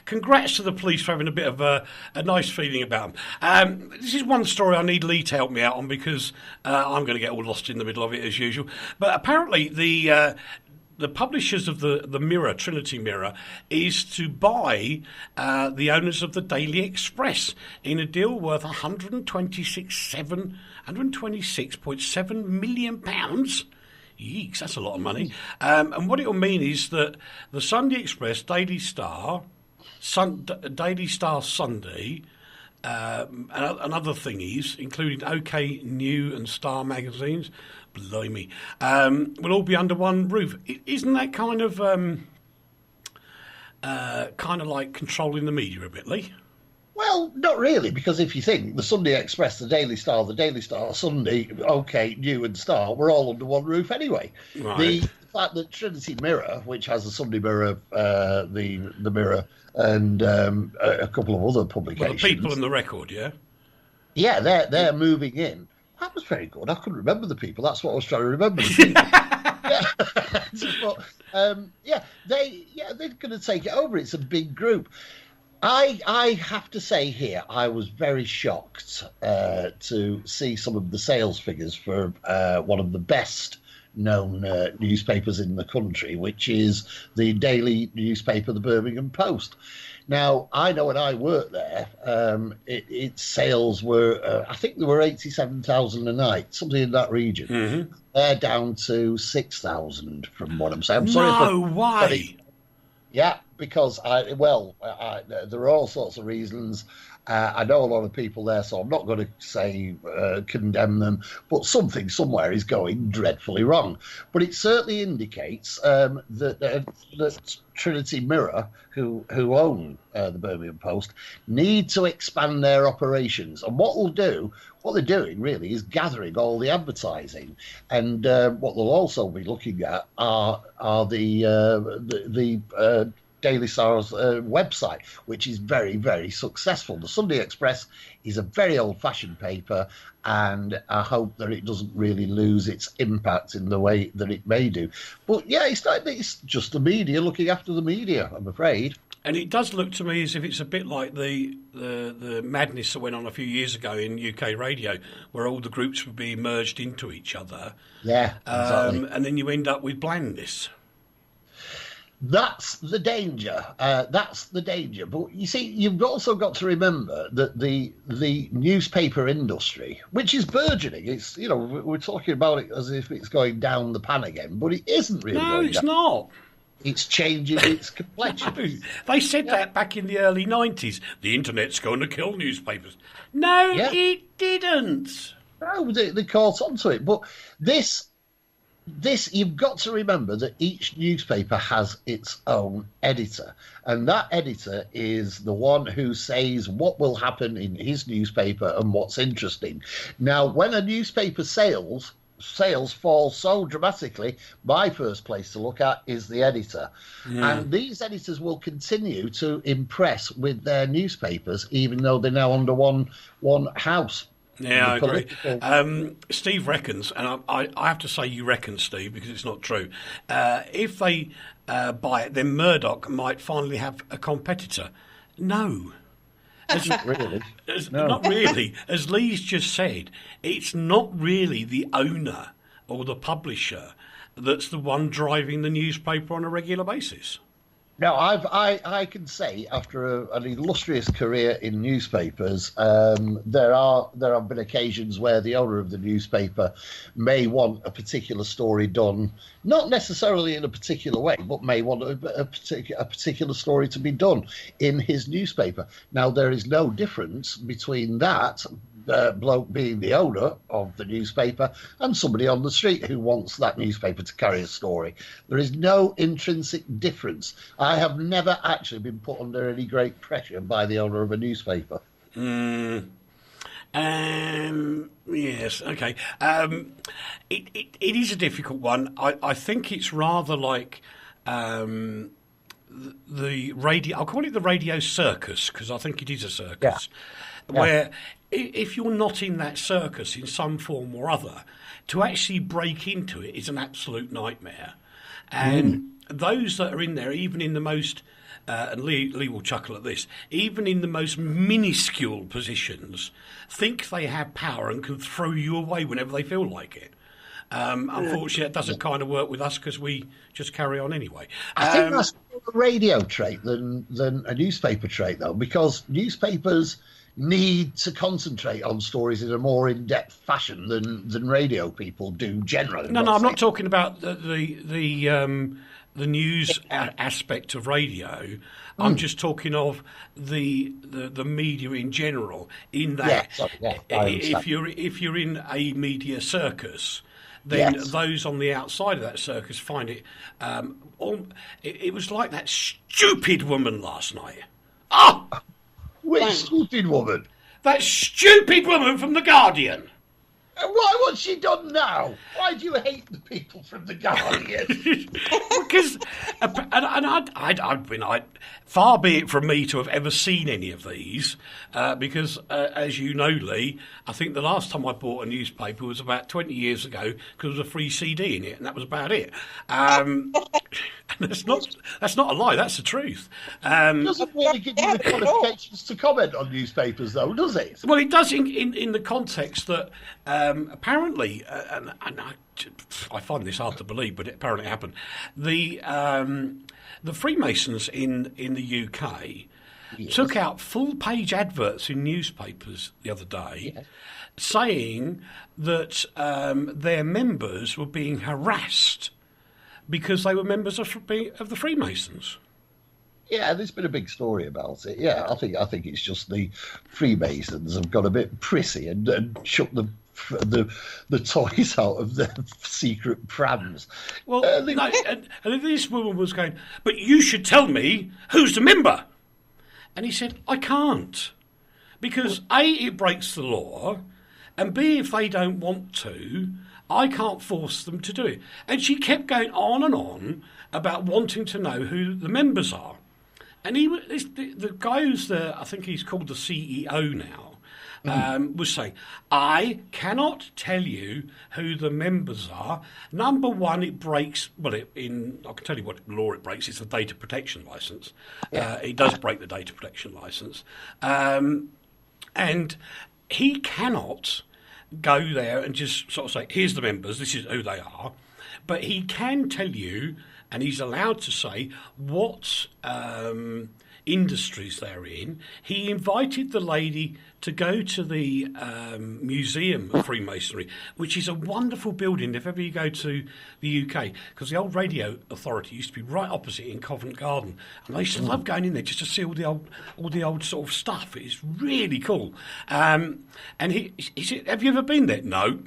congrats to the police for having a bit of a nice feeling about them. This is one story I need Leigh to help me out on because I'm going to get all lost in the middle of it as usual. But apparently the publishers of the Mirror, Trinity Mirror, is to buy the owners of the Daily Express in a deal worth £126.7 million. Yeeks, that's a lot of money. And what it'll mean is that the Sunday Express, Daily Star Sunday, and other thingies, including OK New and Star magazines, blimey, will all be under one roof. Isn't that kind of like controlling the media a bit, Leigh? Well, not really, because if you think the Sunday Express, the Daily Star, Sunday, OK, New and Star were all under one roof anyway. Right. The fact that Trinity Mirror, which has the Sunday Mirror, the Mirror, and a couple of other publications. Well, the People and the Record, yeah? Yeah, they're moving in. That was very good. I couldn't remember the people. That's what I was trying to remember. They're going to take it over. It's a big group. I have to say here, I was very shocked to see some of the sales figures for one of the best known newspapers in the country, which is the daily newspaper, the Birmingham Post. Now, I know when I worked there, its sales were, I think there were 87,000 a night, something in that region. Mm-hmm. They're down to 6,000 from what I'm saying. I'm No sorry way. Yeah, because there are all sorts of reasons. I know a lot of people there, so I'm not going to say condemn them, but something somewhere is going dreadfully wrong. But it certainly indicates that Trinity Mirror, who own the Birmingham Post, need to expand their operations. And what they're doing really is gathering all the advertising. And what they'll also be looking at are the Daily Star's website, which is very, very successful. The Sunday Express is a very old-fashioned paper, and I hope that it doesn't really lose its impact in the way that it may do. But yeah, it's just the media looking after the media, I'm afraid. And it does look to me as if it's a bit like the madness that went on a few years ago in UK radio, where all the groups were being merged into each other. Yeah, exactly. And then you end up with blandness. That's the danger. But you see, you've also got to remember that the newspaper industry, which is burgeoning, it's, we're talking about it as if it's going down the pan again, but it isn't really. No, it's not. It's changing its complexion. No, they said that back in the early 90s. The internet's going to kill newspapers. No, it didn't. No, they caught on to it. But this, you've got to remember that each newspaper has its own editor, and that editor is the one who says what will happen in his newspaper and what's interesting. Now, when a newspaper sales fall so dramatically, my first place to look at is the editor. And these editors will continue to impress with their newspapers, even though they're now under one house. Yeah, I agree. Steve reckons, and I have to say you reckon, Steve, because it's not true. If they buy it, then Murdoch might finally have a competitor. No. Really? No. Not really. As Leigh's just said, it's not really the owner or the publisher that's the one driving the newspaper on a regular basis. No, I can say after an illustrious career in newspapers, there have been occasions where the owner of the newspaper may want a particular story done, not necessarily in a particular way, but may want a particular story to be done in his newspaper. Now, there is no difference between that bloke being the owner of the newspaper and somebody on the street who wants that newspaper to carry a story. There is no intrinsic difference. I have never actually been put under any great pressure by the owner of a newspaper. Yes, okay. It is a difficult one. I think it's rather like the radio. I'll call it the radio circus, because I think it is a circus. Yeah. Where if you're not in that circus in some form or other, to actually break into it is an absolute nightmare. And those that are in there, even in the most, and Leigh will chuckle at this, even in the most minuscule positions, think they have power and can throw you away whenever they feel like it. Unfortunately, it doesn't kind of work with us because we just carry on anyway. I think that's more a radio trait than a newspaper trait, though, because newspapers need to concentrate on stories in a more in-depth fashion than radio people do generally. No, I'm not talking about the news aspect of radio. I'm just talking of the media in general. In that, if you're in a media circus, then those on the outside of that circus find it. It was like that stupid woman last night. Oh. Which stupid woman? That stupid woman from The Guardian. What's she done now? Why do you hate the people from The Guardian? Because, far be it from me to have ever seen any of these, because, as you know, Leigh, I think the last time I bought a newspaper was about 20 years ago because there was a free CD in it, and that was about it. That's not a lie, that's the truth. It doesn't really give you the qualifications to comment on newspapers, though, does it? Well, it does in the context that apparently, and I find this hard to believe, but it apparently happened. The Freemasons in the UK took out full-page adverts in newspapers the other day, saying that their members were being harassed because they were members of the Freemasons. Yeah, there's been a big story about it. Yeah, I think it's just the Freemasons have got a bit prissy and shook the toys out of their secret prams. Well, and this woman was going, but you should tell me who's the member. And he said, I can't. Because A, it breaks the law, and B, if they don't want to, I can't force them to do it. And she kept going on and on about wanting to know who the members are. And the guy who's I think he's called the CEO now, was saying, I cannot tell you who the members are. Number one, it breaks, I can tell you what law it breaks. It's the data protection licence. It does break the data protection licence. And he cannot go there and just sort of say, here's the members, this is who they are. But he can tell you, and he's allowed to say, what industries they're in. He invited the lady to go to the Museum of Freemasonry, which is a wonderful building if ever you go to the UK, because the old Radio Authority used to be right opposite in Covent Garden, and I used to love going in there just to see all the old sort of stuff. It's really cool. And he said, have you ever been there? No.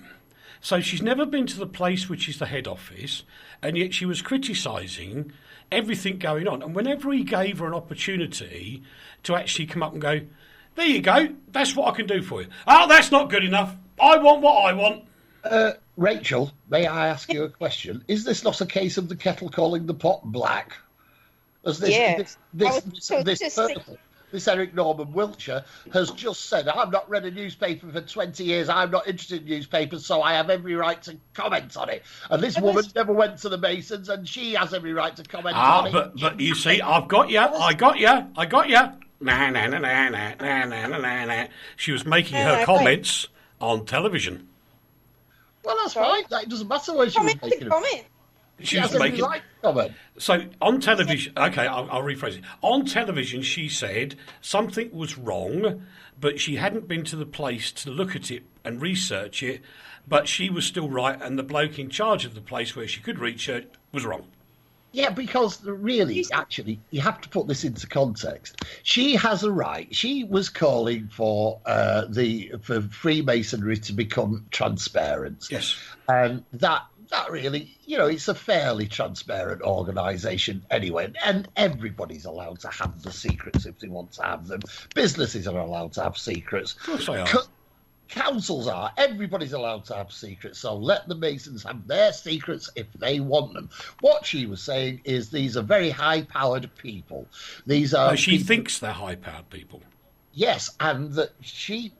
So she's never been to the place which is the head office, and yet she was criticising everything going on. And whenever he gave her an opportunity to actually come up and go, there you go, that's what I can do for you. Oh, that's not good enough. I want what I want. Rachel, may I ask you a question? Is this not a case of the kettle calling the pot black? This Eric Norman Wiltshire has just said, I've not read a newspaper for 20 years, I'm not interested in newspapers, so I have every right to comment on it. And this woman never went to the Masons, and she has every right to comment on it. But you see, I got you. Nah. She was making her comments on television. Well, that's fine. It doesn't matter where she was making them. She was making. So on television, okay, I'll rephrase it. On television, she said something was wrong, but she hadn't been to the place to look at it and research it, but she was still right, and the bloke in charge of the place where she could reach her was wrong. Yeah, because really, actually, you have to put this into context. She has a right. She was calling for for Freemasonry to become transparent. Yes, and that really, it's a fairly transparent organisation anyway, and everybody's allowed to have the secrets if they want to have them. Businesses are allowed to have secrets. Of course they are. Councils are. Everybody's allowed to have secrets, so let the Masons have their secrets if they want them. What she was saying is these are very high-powered people. These are. She thinks they're high-powered people. Yes, and that she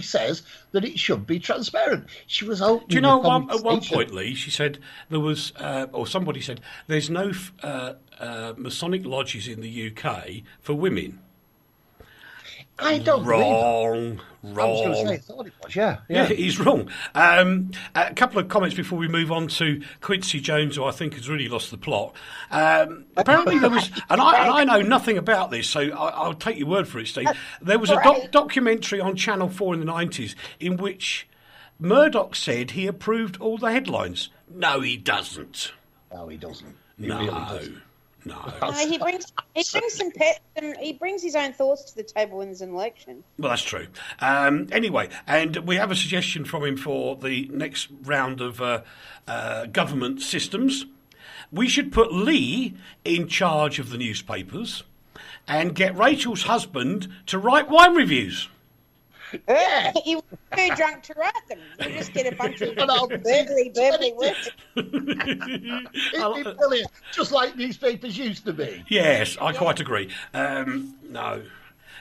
says that it should be transparent. She was open. Do you know, at one point, Leigh, she said there was, or somebody said, there's no Masonic lodges in the UK for women. I don't Wrong. I was going to say, I thought it was, yeah. He's wrong. A couple of comments before we move on to Quincy Jones, who I think has really lost the plot. Apparently there was, and I know nothing about this, so I'll take your word for it, Steve. There was a documentary on Channel 4 in the 90s in which Murdoch said he approved all the headlines. No, he doesn't. No, he doesn't. No. He brings some pets and he brings his own thoughts to the table when there's an election. Well, that's true. Anyway, and we have a suggestion from him for the next round of government systems. We should put Leigh in charge of the newspapers and get Rachel's husband to write wine reviews. He was too drunk to write them. You just get a bunch of verbally words. It'd be brilliant, just like newspapers used to be. Yes, I quite agree. No.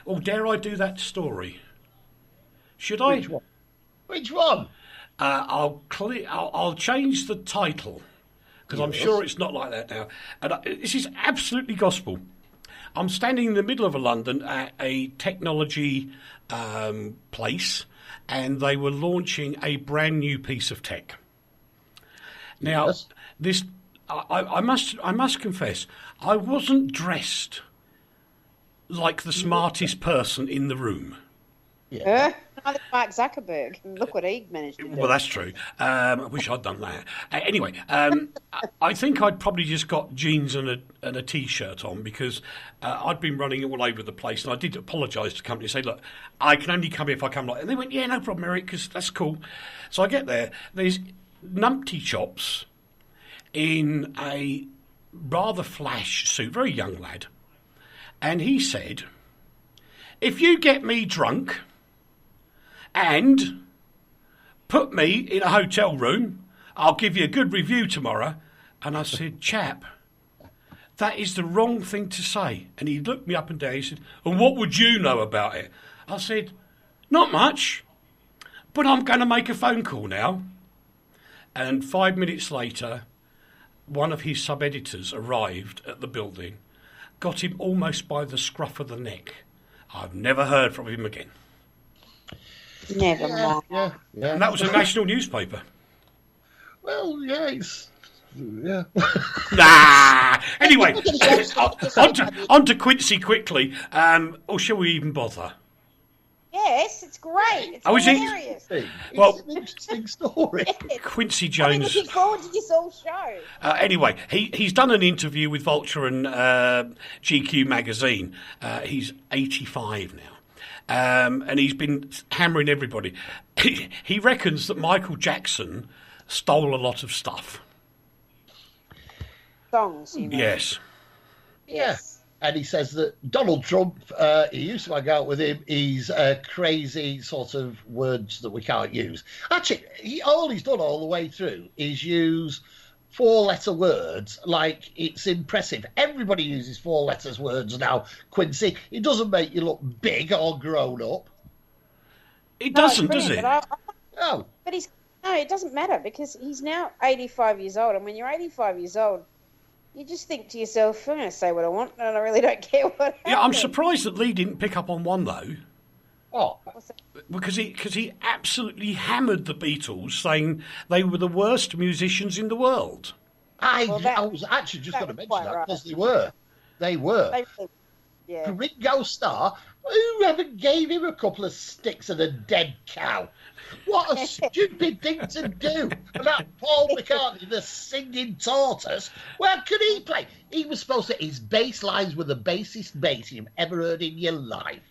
Oh, dare I do that story? Should I? Which one? I'll change the title because I'm sure it's not like that now. And this is absolutely gospel. I'm standing in the middle of London at a technology place, and they were launching a brand new piece of tech. Now, Yes. this I must confess, I wasn't dressed like the smartest person in the room. Yeah. Neither Mark Zuckerberg. Look what he managed to do. Well, that's true. I wish I'd done that. Anyway, I think I'd probably just got jeans and a T-shirt on because I'd been running all over the place, and I did apologise to the company and say, look, I can only come here if I come like... And they went, yeah, no problem, Eric, because that's cool. So I get there. There's numpty chops in a rather flash suit, very young lad. And he said, if you get me drunk... and put me in a hotel room, I'll give you a good review tomorrow. And I said, chap, that is the wrong thing to say. And he looked me up and down. He said, and what would you know about it? I said, not much, but I'm going to make a phone call now. And 5 minutes later, one of his sub-editors arrived at the building, got him almost by the scruff of the neck. I've never heard from him again. Never mind. Yeah. And that was a national newspaper. Well, yeah, yeah. Nah. Anyway, on to Quincy quickly. Or shall we even bother? Yes, it's great. It's is it? hilarious. Well- It's an interesting story. Quincy I've been Jones. looking forward to this whole show. Anyway, he's done an interview with Vulture and GQ magazine. He's 85 now. And he's been hammering everybody. He reckons that Michael Jackson stole a lot of stuff. Songs, you mean? Yes. Yes. And he says that Donald Trump, he used to hang out with him. He's crazy sort of words that we can't use. Actually, all he's done all the way through is use 4-letter words like it's impressive. Everybody uses 4-letter words now, Quincy. It doesn't make you look big or grown up. It doesn't, does it? No. But it doesn't matter because he's now 85 years old. And when you're 85 years old, you just think to yourself, I'm going to say what I want, and I really don't care what happens. Yeah, I'm surprised that Leigh didn't pick up on one, though. Oh. Because he absolutely hammered the Beatles, saying they were the worst musicians in the world. I was actually just going to mention that because they were. They really, yeah. Ringo Starr, who ever gave him a couple of sticks and a dead cow? What a stupid thing to do. And that Paul McCartney, the singing tortoise, where could he play? He was supposed to, his bass lines were the bassest bass you've ever heard in your life.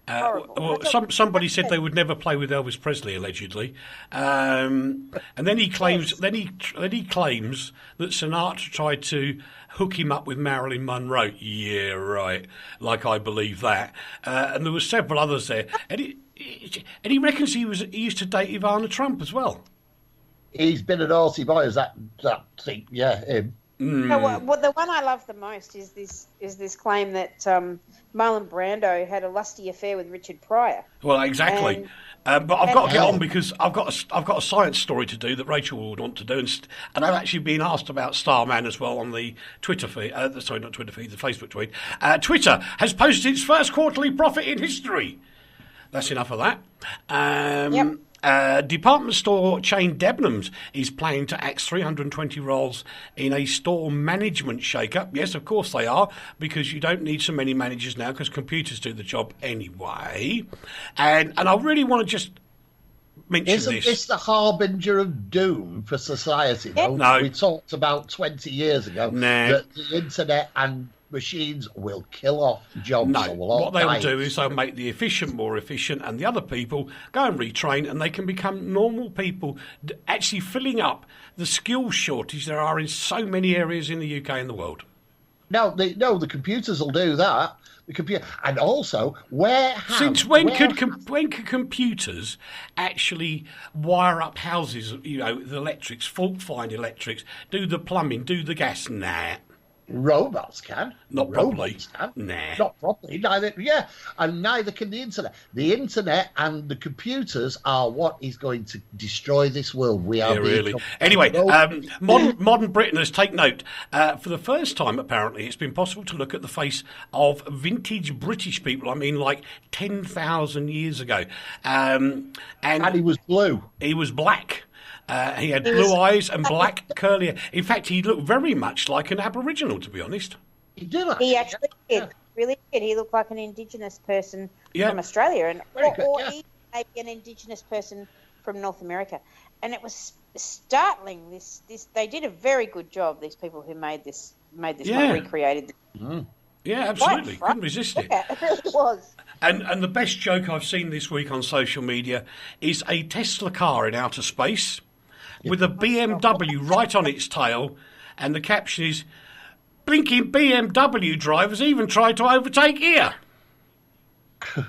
Well, somebody said they would never play with Elvis Presley, allegedly, and then he claims then he claims that Sinatra tried to hook him up with Marilyn Monroe. Yeah, right. Like I believe that. And there were several others there, and he reckons he used to date Ivana Trump as well. He's been a naughty boy, is that thing? Yeah, him. No, well, the one I love the most is this claim that Marlon Brando had a lusty affair with Richard Pryor. Well, exactly. But I've got to get on because I've got a science story to do that Rachel would want to do, and I've actually been asked about Starman as well on the Twitter feed. Sorry, not Twitter feed, the Facebook tweet. Twitter has posted its first quarterly profit in history. That's enough of that. Yep. Department store chain Debenhams is planning to axe 320 roles in a store management shake-up. Yes, of course they are, because you don't need so many managers now because computers do the job anyway. And I really want to just mention Isn't this. this the harbinger of doom for society, though? No. We talked about 20 years ago that the internet and machines will kill off jobs. No, or will all what they'll die. do is they'll make the efficient more efficient, and the other people go and retrain, and they can become normal people, actually filling up the skill shortage there are in so many areas in the UK and the world. No, the computers will do that. The computer, and also Since when could computers actually wire up houses? You know, the electrics, fault find electrics, do the plumbing, do the gas? Nah. Robots can. Not properly. Robots can. Nah. Not properly. Neither. Yeah, and neither can the internet. The internet and the computers are what is going to destroy this world. We are really. Anyway, modern Britons, take note. For the first time, apparently, it's been possible to look at the face of vintage British people. I mean, like 10,000 years ago. And he was blue. He was black. He had blue eyes and black curly hair. In fact, he looked very much like an Aboriginal, to be honest. He did. He actually did. Really did. He looked like an Indigenous person from Australia, and or even maybe an Indigenous person from North America. And it was startling. This they did a very good job. These people who made this recreated this. Mm. Yeah, absolutely. Couldn't resist it. Yeah, it really was. And the best joke I've seen this week on social media is a Tesla car in outer space with a BMW right on its tail, and the caption is, "Blinking BMW drivers even tried to overtake here."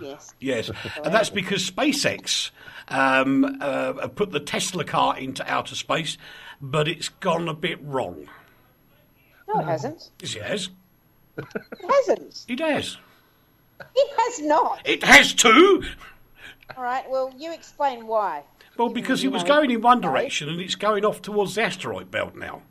Yes. Yes, and that's because SpaceX put the Tesla car into outer space, but it's gone a bit wrong. No, it hasn't. Yes, it has. It hasn't. It has. It has not. It has too. All right, well, you explain why. Well, because it was going in one direction and it's going off towards the asteroid belt now.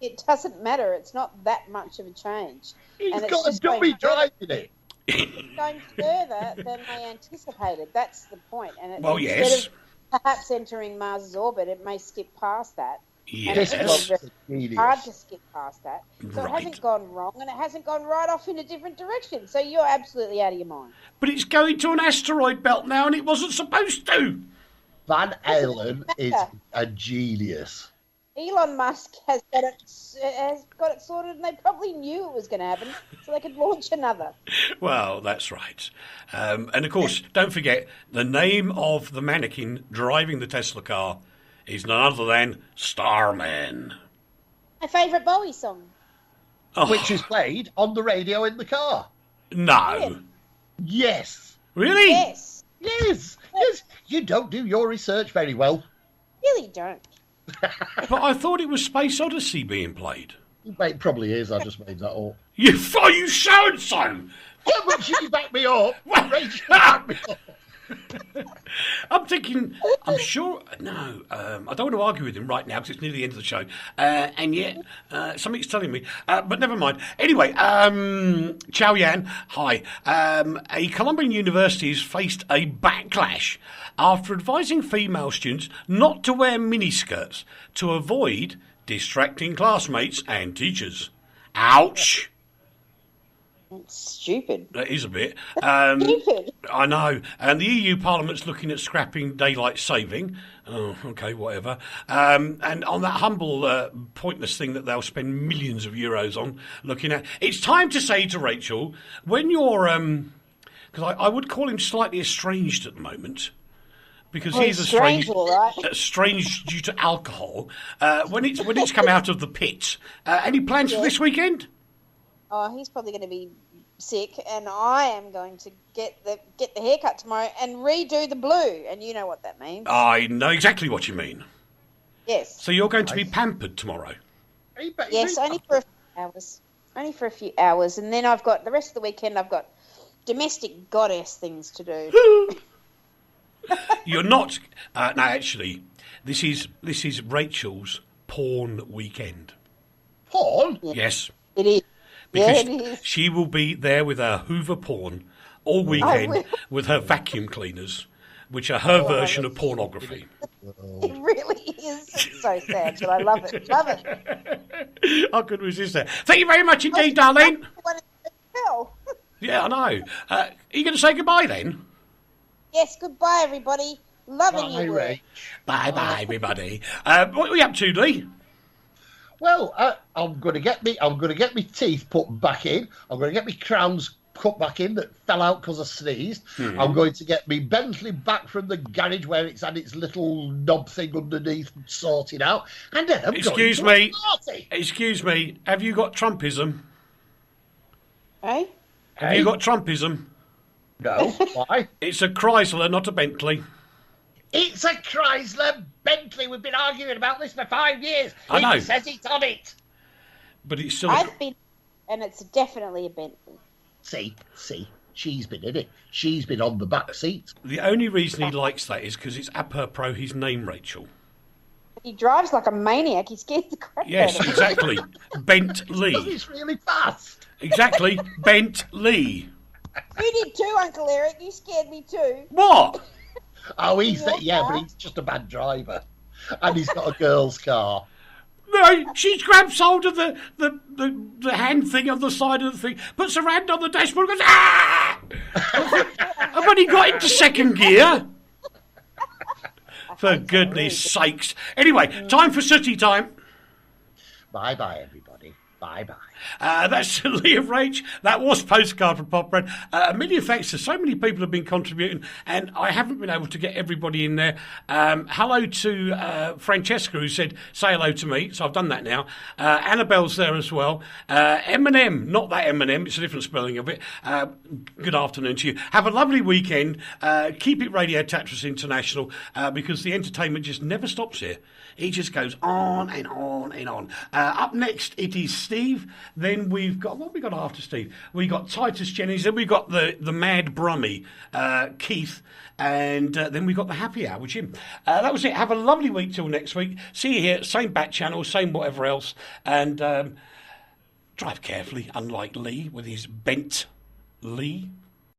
It doesn't matter. It's not that much of a change. He's got a dummy driving it. It's going further than they anticipated. That's the point. And yes. Instead of perhaps entering Mars's orbit, it may skip past that. Yes. And it's very hard to skip past that. So It hasn't gone wrong, and it hasn't gone right off in a different direction. So you're absolutely out of your mind. But it's going to an asteroid belt now, and it wasn't supposed to. Van Halen is a genius. Elon Musk has got it sorted, and they probably knew it was going to happen, so they could launch another. Well, that's right. And of course, don't forget, the name of the mannequin driving the Tesla car is none other than Starman. My favourite Bowie song. Oh. Which is played on the radio in the car. No. Yes. Really? Yes. Yes. Yes. You don't do your research very well. Really don't. But I thought it was Space Odyssey being played. It probably is. I just made that up. You showed so. Yeah, but she backed me up. Rachel backed me up. I'm thinking, I'm sure, no, I don't want to argue with him right now because it's near the end of the show, and yet something's telling me, but never mind. Anyway, Chow Yan, hi. A Colombian university has faced a backlash after advising female students not to wear miniskirts to avoid distracting classmates and teachers. Ouch. It's stupid. That is a bit. Stupid. I know. And the EU Parliament's looking at scrapping daylight saving. Oh, okay, whatever. And on that humble, pointless thing that they'll spend millions of euros on looking at. It's time to say to Rachel, when you're... because I would call him slightly estranged at the moment. Because he's estranged, estranged due to alcohol. When it's come out of the pit. Any plans for this weekend? Oh, he's probably going to be sick, and I am going to get the haircut tomorrow and redo the blue, and you know what that means. I know exactly what you mean. Yes. So you're going to be pampered tomorrow? Yes, only for a few hours. Only for a few hours, and then I've got the rest of the weekend. I've got domestic goddess things to do. You're not. No, actually, this is Rachel's porn weekend. Porn? Yes. It is. Because she will be there with her Hoover porn all weekend with her vacuum cleaners, which are her version of pornography. It really is so sad, but I love it. Love it. I couldn't resist that. Thank you very much indeed, darling. Yeah, I know. Are you going to say goodbye then? Yes, goodbye, everybody. Loving you. Ray. Bye, everybody. What are we up to, Leigh? Well, I'm going to get me teeth put back in. I'm going to get me crowns cut back in that fell out because I sneezed. Mm-hmm. I'm going to get me Bentley back from the garage where it's had its little knob thing underneath sorted out. And then I'm Excuse going to a party. Excuse me. Have you got Trumpism? Hey? Have you got Trumpism? No. Why? It's a Chrysler, not a Bentley. It's a Chrysler Bentley. We've been arguing about this for 5 years. I know. It says it's on it. But it's still... I've been And it's definitely a Bentley. See, she's been in it. She's been on the back seat. The only reason he likes that is because it's apropos his name, Rachel. He drives like a maniac. He scares the crap Yes, out of him. exactly. Bentley. It's really fast. Exactly. Bentley. You did too, Uncle Eric. You scared me too. What? Oh, but he's just a bad driver. And he's got a girl's car. No, she grabs hold of the hand thing on the side of the thing, puts her hand on the dashboard and goes, ah! I've only got into second gear. For goodness sakes. Anyway, time for sooty time. Bye-bye, everybody. Bye-bye. That's Leigh of Rach. That was Postcard from Poprad. A million thanks to so many people who have been contributing, and I haven't been able to get everybody in there. Hello to Francesca, who said, say hello to me, so I've done that now. Annabelle's there as well. Eminem, not that Eminem, it's a different spelling of it. Good afternoon to you. Have a lovely weekend. Keep it Radio Tatras International, because the entertainment just never stops here. It just goes on and on and on. Up next, it is Steve. Then we've got, what have we got after Steve? We've got Titus Jennings. Then we've got the Mad Brummy, Keith. And then we've got the Happy Hour with Jim. That was it. Have a lovely week till next week. See you here, same back channel, same whatever else. And drive carefully, unlike Leigh with his bent Leigh.